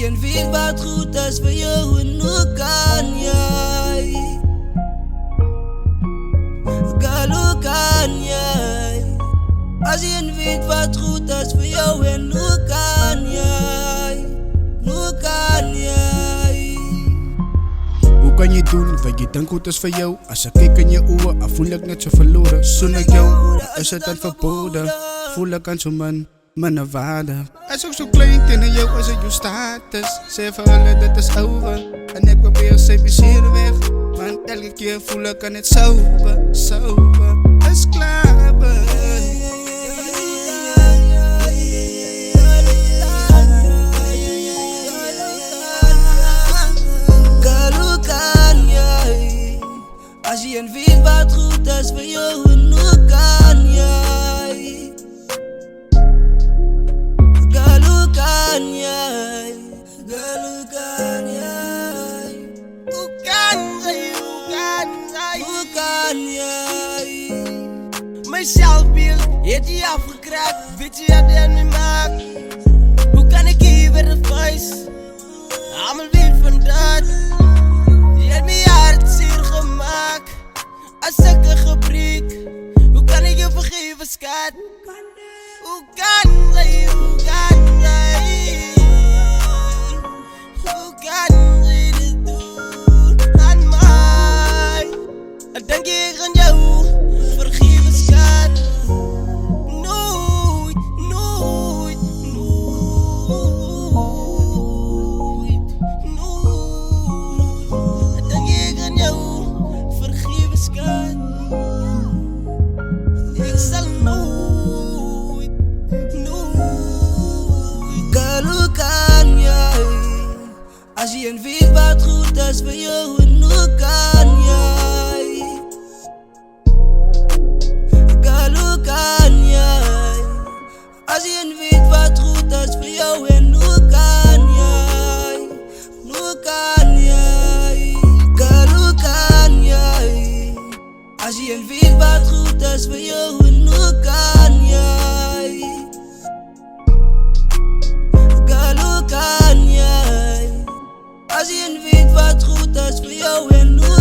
je weet wat goed is voor jou en hoe kan jij? Girl, hoe kan jij? Als je weet wat goed is voor jou en hoe kan jij? Hoe kan jij? Hoe kan je doen wat je denkt goed is voor jou? Als ik kijk in je ogen, dan voel ik net zo verloren. Zoen ik jou, is het dan verboden? Voel ik aan zo'n man, mijn waarde. Hij is ook zo klein tegen jou als het jouw status. Zeg voor alle dat is over. En ik probeer ze plezier weg. Want elke keer voel ik aan het sober. Het is klaar, boy. Als je weet wat goed is voor jou en hoe kan jij? Girl, hoe kan jij? Girl, hoe kan jij? Hoe kan jij? Hoe kan jij? Hoe kan jij? Mijn zelfbeeld heeft je afgekraakt. Weet je wat dat me maakt? Hoe kan ik hier weer een vuist? Allemaal weet van dat. Je hebt me hart zeer gemaakt. Als ik een gebrek. Hoe kan ik je vergeven, schat? Hoe kan jij? Hoe kan jij? Hoe kan jij dit doen aan mij? En denk ik aan jou, vergeven, schat? Nooit, nooit, nooit, nooit. En denk ik aan jou, vergeven, schat? Ik zal nooit, nooit. Girl, hoe kan jij? Als je weet wat goed is voor jou en hoe kan jij? Girl, hoe kan jij? Als je weet wat goed is voor jou en hoe kan jij? Hoe kan jij? Girl, hoe kan jij? Als je weet wat goed is voor jou en hoe kan jij? Girl, hoe kan jij? Als je weet wat goed is voor jou en hoe